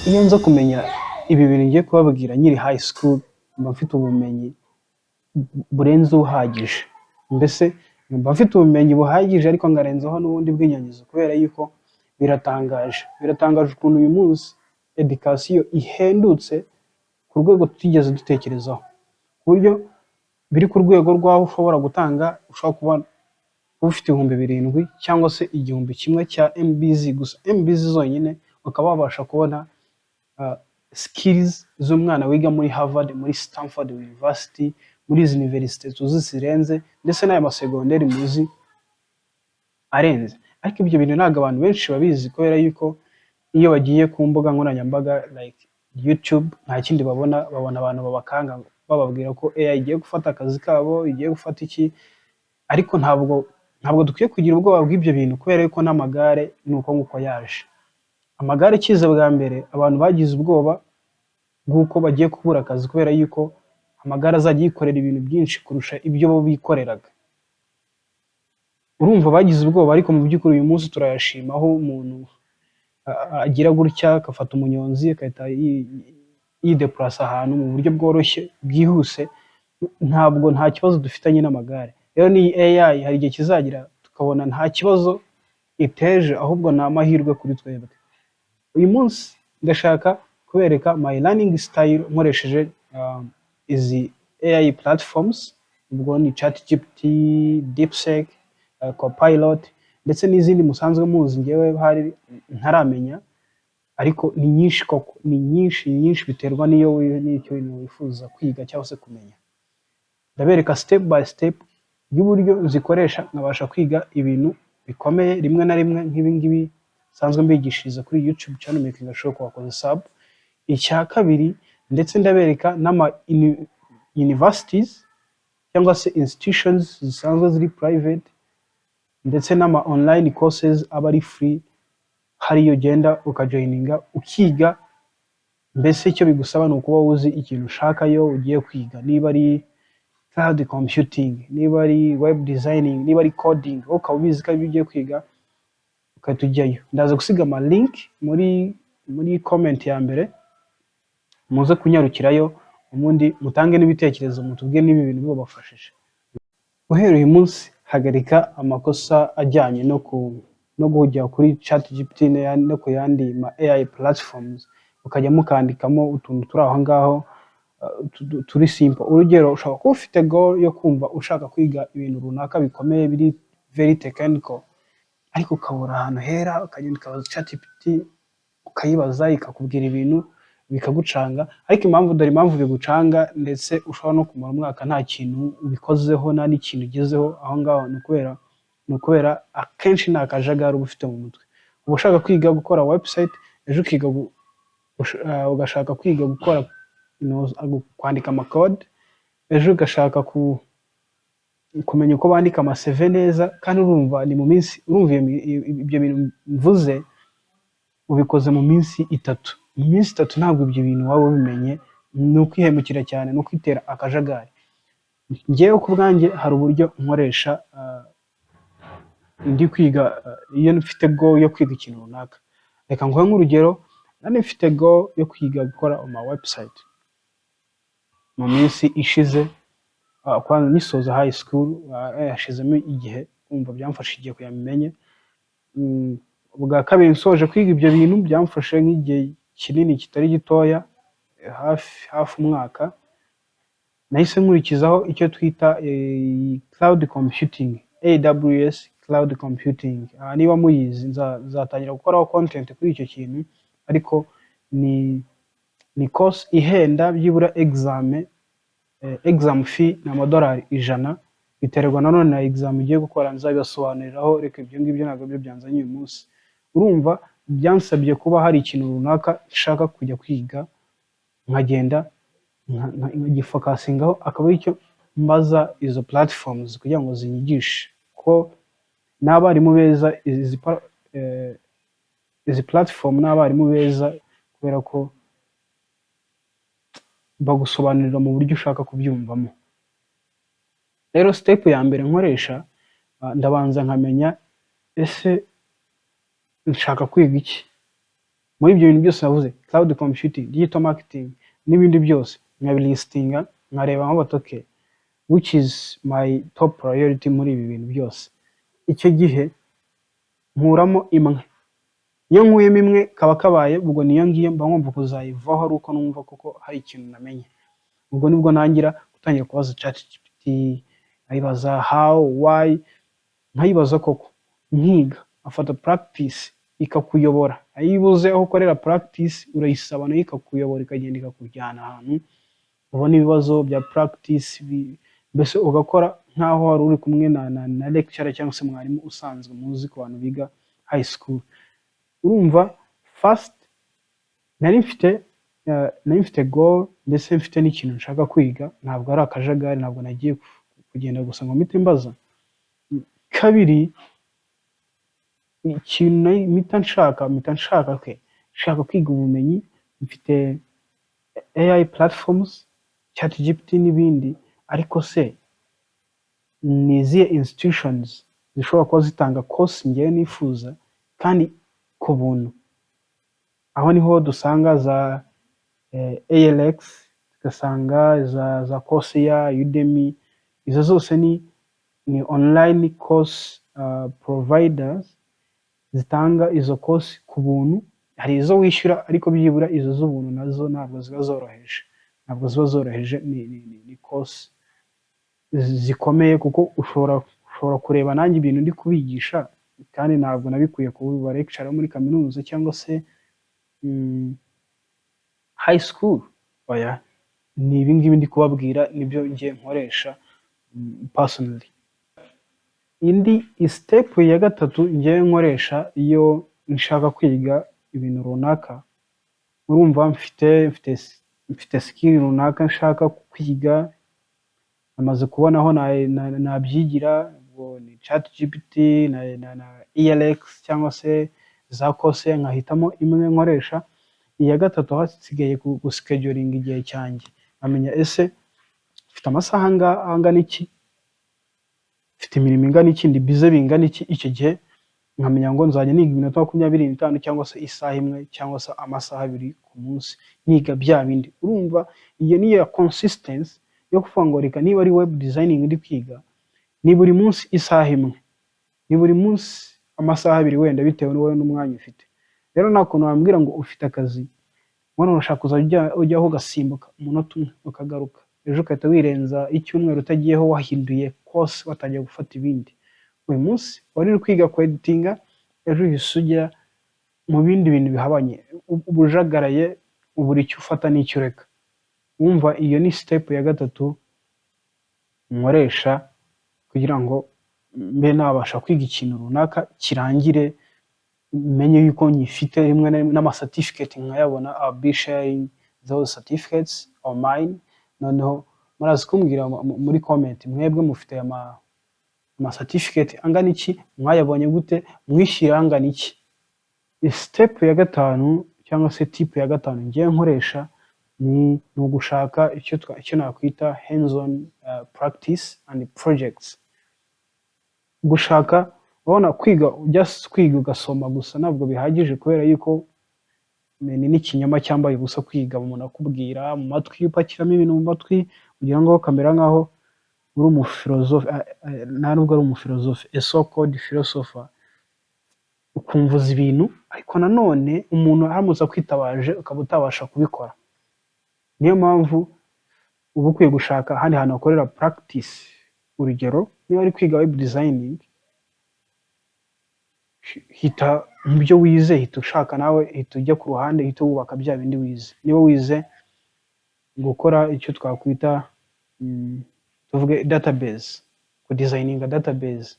iyo nza kumenya ibi bintu ngiye kubabwira nkiri high school, mba mfite ubumenyi burenze uhagije. Mbese mba mfite ubumenyi buhagije ariko ngarenzaho n'ubundi bw'inyongezo, kubera yuko biratangaje ukuntu uyu munsi education ihendutse ku rwego tutigeze dutekerezaho, ku buryo biri ku rwego rw'aho ushobora kuba ufite 7,000 cyangwa se 1,000 cya MBZ gusa. MBZ zonyine ukaba wabasha kubona skills z'umwana wiga muri Harvard, muri Stanford University, muri izi university tuzi zirenze, ndetse n'aya masegonderi muzi arenze. Ariko ibyo bintu ntabwo abantu benshi babizi, kubera yuko iyo bagiye ku mbuga nkoranyambaga like YouTube, nta kindi babona abantu babakanga bababwira ko AI igiye gufata akazi kabo, igiye gufata iki. Ariko ntabwo dukwiye kugira ubwoba bw'ibyo bintu, kubera yuko n'amagare ni uko nguko yaje. Amagare akiza bwa mbere, abantu bagize ubwoba bw'uko bagiye kubura akazi, kubera yuko amagare azajya yikorera ibintu byinshi kurusha ibyo bo bikoreraga. Urumva bagize ubwoba, ariko mu by'ukuri uyu munsi turayashima, aho umuntu agira gutya agafata umunyonzi agahita yideplasa ahantu mu buryo bworoshye bwihuse. Nta kibazo dufitanye n'amagare. Rero ni AI hari igihe kizagira tukabona nta kibazo iteje, ahubwo ni amahirwe kuri twebwe. Uyu munsi ndashaka kubereka my learning style nkoresheje izi AI platforms, ubwo ni ChatGPT, DeepSeek, Copilot, ndetse n'izindi musanzwe muzi ngewe hari ntaramenya, ariko ni nyinshi koko, ni nyinshi biterwa n'icyo wifuza kwiga cyangwa se kumenya. Ndabereka step by step y'uburyo zikoresha nkabasha kwiga ibintu bikomeye rimwe na rimwe, nk'ibi ngibi sanzwe mbigishiriza kuri YouTube channel Making Sure ko wakoze sub. Icya kabiri, ndetse ndabereka n'ama universities cyangwa se institutions zisanzwe ziri private, ndetse n'ama online courses aba ari free, hariyo ugenda ukajoininga ukiga. Mbese icyo bigusaba ni ukuba uzi ikintu ushakayo ugiye kwiga, niba ari cloud computing, niba ari web designing, niba ari coding, ukaba ubizi ko ibyo ugiye kwiga ukahita ujyayo. Ndaza gusiga ama link muri comment ya mbere, muze kunyarukirayo ubundi mutange n'ibitekerezo, mutubwiye niba ibintu bibafashije. Uhereye uyu munsi hagarika amakosa ajyanye no kujya kuri ChatGPT no ku yandi ma AI platforms ukajya mukandikamo utuntu turi aho ngaho turi simple. Urugero, ushobora kuba ufite goal yo kumva ushaka kwiga ibintu runaka bikomeye biri very technical, ariko ukabura ahantu hera, ukagenda ukabaza ChatGPT ukayibaza ikakubwira ibintu bikagucanga. Ariko dore impamvu bigucanga, ndetse ushobora no kumara umwaka nta kintu ubikozeho, nta n'ikintu ugezeho aho ngaho, ni ukubera akenshi ni akajagari uba ufite mu mutwe. Uba ushaka kwiga gukora website, ejo ugashaka kwiga gukora kwandika amakode, ejo ugashaka kumenya uko bandika ama-CV neza. kandi urumva ibyo bintu mvuze ubikoze mu minsi 3. Mu minsi 3 ntabwo ibyo bintu waba ubimenye, ni ukwihemukira cyane, ni ukwitera akajagari. Ngewe ku bwanjye hari uburyo nkoresha ndi kwiga iyo mfite goal yo kwiga ikintu runaka. Reka nguhe nk'urugero, nari mfite goal yo kwiga gukora ama website mu minsi ishize, kwanza nisoza high school, yashizemo igihe, kumva byamfashe igihe kuyamenye. Ubwa kabiri nsoje kwiga ibyo bintu byamfashe nk'igihe kinini kitari gitoya, hafi umwaka. Nahise nkurikizaho icyo twita cloud computing, AWS cloud computing. Niba muyizi nzatangira gukoraho content kuri icyo kintu, ariko ni course ihenda, byibura exam fee ni $100, biterwa nanone na exam ugiye gukora, nzabibasobanuriraho. Reka ibyo ngibyo ntabwo byo byanzanye uyu munsi. Urumva byansabye kuba hari ikintu runaka nshaka kujya kwiga, nkagenda nkagifokasingaho, akaba aricyo mbaza izo platforms kugira ngo zinyigishe, ko n'abarimu beza izi platform n'abarimu beza, kubera ko bagusobanurira mu buryo ushaka kubyumvamo. Rero step ya mbere nkoresha, ndabanza nkamenya ese nshaka kwiga iki. muri ibyo bintu byose navuze, cloud computing, digital marketing n'ibindi byose nkabilistinga, nkareba nkavuga okay, which is my top priority muri ibi bintu byose. Icyo gihe nkuramo imwe, iyo nkuyemo imwe kaba kabaye ubwo niyo ngiye mba ngomba kuzayivaho ari uko numva koko hari ikintu namenye. Ubwo nibwo ntangira gutangira kubaza ChatGPT, nkayibaza how, why, nkayibaza koko nkiga, afata practice ikakuyobora. Ayibuze aho ukorera practice urayisaba nayo ikakuyobora, ikagenda ikakujyana ahantu ubona ibibazo bya practice, mbese ugakora nkaho wari uri kumwe na lecturer cyangwa se mwarimu usanzwe muzi ku bantu biga high school. Urumva first nari mfite goal, ndetse mfite n'ikintu nshaka kwiga, ntabwo ari akajagari, ntabwo nagiye kugenda gusa ngo mpite mbaza. Kabiri, ikintu mpita nshaka kwiga ubumenyi. Mfite AI platforms, ChatGPT n'ibindi, ariko se ni izihe institutions zishobora kuba zitanga course ngewe nifuza kandi ku buntu? Aho niho dusanga za ALX, tugasanga za Coursera, Udemy. Izo zose ni online course providers zitanga izo course ku buntu. Hari izo wishyura, ariko byibura izo z'ubuntu nazo ntabwo ziba zoroheje. Ni course zikomeye, kuko ushobora kureba nanjye ibintu ndi kubigisha kandi ntabwo nabikuye ku ba lecturer muri kaminuza cyangwa se high school. Oya, ni ibi ngibi ndi kubabwira nibyo ngiye nkoresha personally. Indi step ya gatatu ngiye nkoresha iyo nshaka kwiga ibintu runaka, urumva mfite skill runaka nshaka kwiga, namaze kubona aho nabyigira, ubwo ni ChatGPT na ELX cyangwa se za Coursera, nkahitamo imwe nkoresha. Iya gatatu hasigaye guscheduling igihe cyanjye, nkamenya ese mfite amasaha angana iki, mfite imirimo ingana iki, ndi bize bingana iki. Icyo gihe nkamenya ngo nzajya niga iminota 25 cyangwa se isaha imwe cyangwa se amasaha 2 ku munsi niga bya bindi. Urumva iyo ni ya consistency yo kuvuga ngo reka niba ari web designing ndi kwiga, ni buri munsi isaha imwe, ni buri munsi amasaha 2 wenda, bitewe n'wowe n'umwanya ufite. Rero nta kuntu wambwira ngo ufite akazi none urashaka ujyaho ugasimbuka umunota umwe ukagaruka, ejo ukahita wirenza icyumweru utagiyeho, wahinduye course watangiye gufata ibindi. Uyu munsi wari uri kwiga editinga, ejo uhise ujya mu bindi bintu bihabanye, ubujagaraye, ubura icyo ufata n'icyo ureka. Wumva iyo ni step ya gatatu nkoresha kugira ngo mbe nabasha kwiga ikintu runaka kirangire, menye yuko nyifite. Rimwe n'ama certificate nkayabona, I'll be sharing those certificates of mine. Noneho murazi kumbwira muri comment, mwebwe mufite ama certificate angana iki, mwayabonye gute, mwishyira angana iki. Step ya gatanu cyangwa se tip ya gatanu ngiye nkoresha ni ugushaka icyo nakwita hands on practice and projects. Gushaka, ubona kwiga just kwiga ugasoma gusa ntabwo bihagije, kubera yuko ni n'ikinyoma cyambaye ubusa kwiga. Umuntu akubwira mu matwi, upakiramo ibintu mu matwi kugira ngo kamera nkaho uri umufilozofe, nta nubwo ari umufilozofe, a so called philosopher, ukumvuza ibintu ariko nanone umuntu aramutse akwitabaje ukaba utabasha kubikora. Niyo mpamvu uba ukwiye gushaka ahandi hantu hakorera practice. Urugero, niba ari kwiga web designing, hita mu byo wize, hita ushaka nawe, hita ujya ku ruhande, hita wubaka bya bindi wize. Niba wize gukora icyo twakwita tuvuge database, ku designinga database,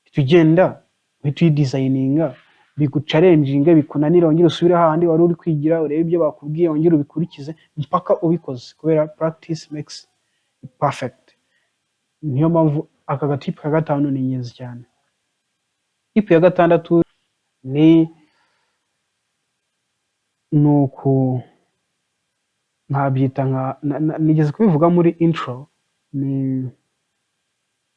hita ugenda uhita uyidesigninga, bigucalenjinge, bikunanira, wongere usubire hahandi wari uri kwigira, urebe ibyo bakubwiye, wongere ubikurikize mpaka ubikoze, kubera practice makes perfect. Niyo mpamvu aka gatipu ka gatanu ni ingenzi cyane. Tipu ya gatandatu ni nuku nkabyita nigeze kubivuga muri intro, ni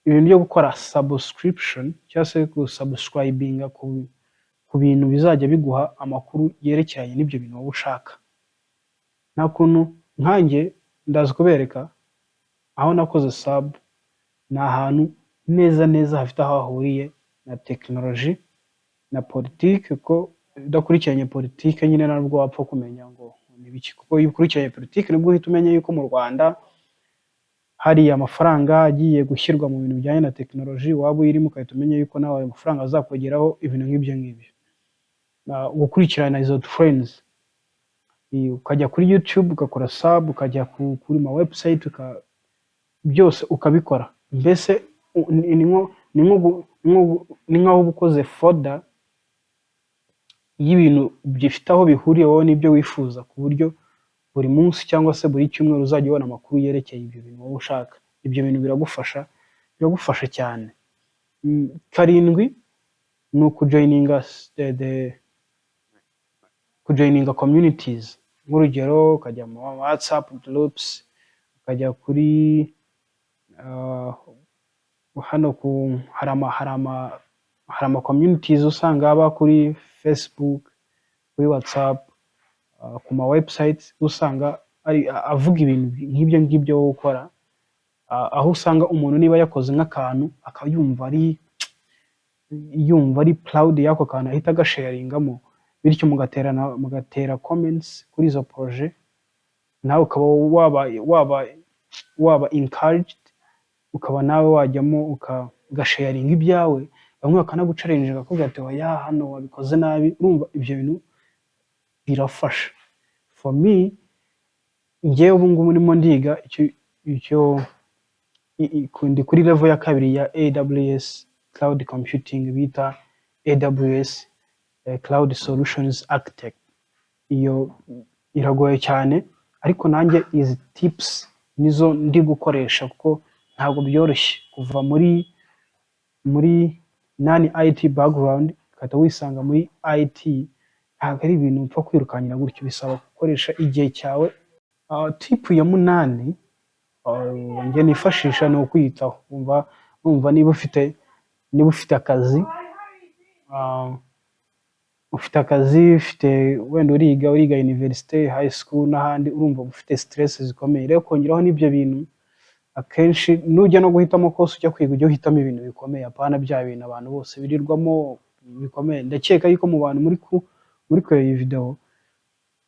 ibintu byo gukora subscription cyangwa se gusubscribinga ku bintu bizajya biguha amakuru yerekeranye n'ibyo bintu wowe ushaka. Nta kuntu nkanjye ndaza kubereka aho nakoze sub, ni ahantu neza hafite aho hahuriye na tekinoloji na politiki, kuko udakurikiranye politiki nyine ntabwo wapfa kumenya ngo ni biki, kuko iyo ukurikiranye politiki nibwo uhita umenya yuko mu Rwanda hari amafaranga agiye gushyirwa mu bintu bijyanye na tekinoloji, waba uyirimo ugahita umenya yuko nawe ayo mafaranga azakugeraho ibintu nk'ibyo ngibyo. Gukurikirana izo trends, ukajya kuri YouTube ugakora sub, ukajya kuri ma website byose ukabikora. Mbese ni nkaho uba ukoze folder y'ibintu bifite aho bihuriye wowe n'ibyo wifuza, ku buryo buri munsi cyangwa se buri cyumweru uzajya ubona amakuru yerekeye ibyo bintu wowe ushaka. Ibyo bintu biragufasha cyane. Karindwi ni kujoininga communities, nk'urugero ukajya mu WhatsApp groups, ukajya kuri hano hari ama communities usanga haba kuri Facebook, kuri WhatsApp, ku ma websites usanga avuga ibintu nk'ibyo ngibyo wowe ukora, aho usanga umuntu niba yakoze nk'akantu akayumva ari proud y'ako kantu, ahita agasharingamo, bityo mugatera comments kuri izo projet, nawe ukaba waba encouraged, ukaba nawe wajyamo ugasharinga ibyawe, bamwe bakanaguchallenge bakakubwira ati oya hano wabikoze nabi. Urumva ibyo bintu birafasha. For me, njyewe ubu ngubu ndimo ndiga ndi kuri level ya kabiri ya AWS Cloud Computing, bita AWS Cloud Solutions Architect. Iyo iragoye cyane, ariko nanjye izi tips nizo ndi gukoresha, kuko ntabwo byoroshye kuva muri nani IT background ukahita wisanga muri IT. Ntabwo ari ibintu upfa kwirukanyira gutyo, bisaba gukoresha igihe cyawe. Tip ya 8 njye nifashisha ni ukwiyitaho. Umva niba ufite akazi, ufite wenda uriga university, high school n'ahandi, urumva ufite stress zikomeye, rero kongeraho n'ibyo bintu, akenshi nujya no guhitamo course ujya kwiga ujye uhitamo ibintu bikomeye, apana bya bintu abantu bose birirwamo bikomeye. Ndakeka yuko mu bantu muri kureba iyi video,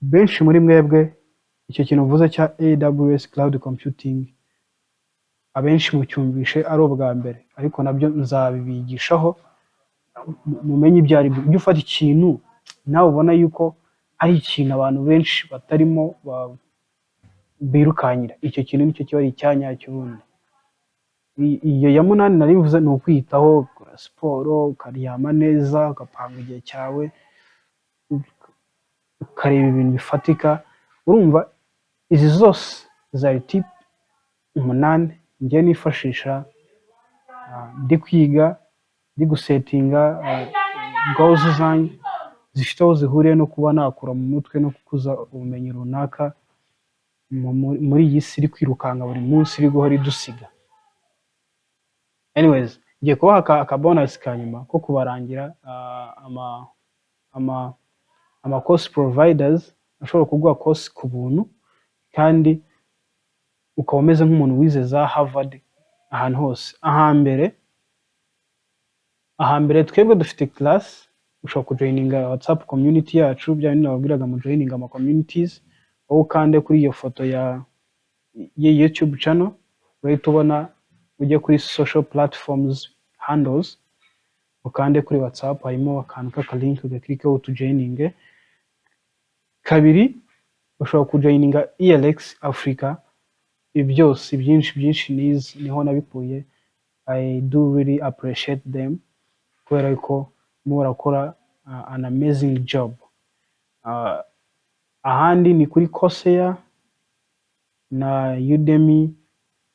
benshi muri mwebwe icyo kintu uvuze cya AWS Cloud Computing abenshi mucyumvishe ari ubwa mbere, ariko nabyo nzabibigishaho mumenye ibyo ari byo. Ujye ufata ikintu nawe ubona yuko ari ikintu abantu benshi batarimo birukanyira, icyo kintu nicyo kiba ari icyanya cy'ubundi. Iyo ya 8 nari mvuze ni ukwiyitaho, gukora siporo, ukaryama neza, ugapanga igihe cyawe, ukareba ibintu bifatika. Urumva izi zose za tip 8 njye nifashisha ndi kwiga, ndi gusetinga goals zanjye zifite aho zihuriye no kuba nakura mu mutwe no kukuza ubumenyi runaka muri iyi si iri kwirukanka buri munsi iri guhora idusiga. Anyways, ngiye kubaha aka bonus ka nyuma ko kubarangira ama course providers ashobora kuguha course ku buntu, kandi ukaba umeze nk'umuntu wize za Harvard ahantu hose. Ahambere twebwe dufite class, ushobora kujoininga WhatsApp community yacu, bya bintu nababwiraga mu joininga ama communities, wowe ukande kuri iyo foto ya YouTube channel, urahita ubona ujye kuri social platforms handles, ukande kuri WhatsApp, harimo akantu k'aka link ugakirikaho utujoininge. Kabiri, ushobora kujoininga ELX Africa. Byose byinshi niho nabikuye. I do really appreciate them, kubera ko murakora an amazing job. Ahandi ni kuri Coursera na Udemy,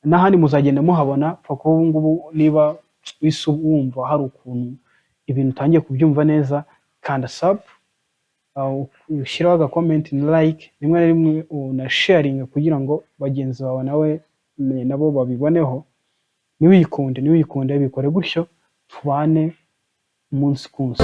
n'ahandi muzagenda muhabona. Paka ubu ngubu niba wumva hari ukuntu ibintu utangiye kubyumva neza, kanda sub, ushyiraho aga comment na like, rimwe na rimwe una sharing kugira ngo bagenzi bawe nawe nabo babiboneho. Niwikunde bikore gutyo, tubane umunsi ku munsi.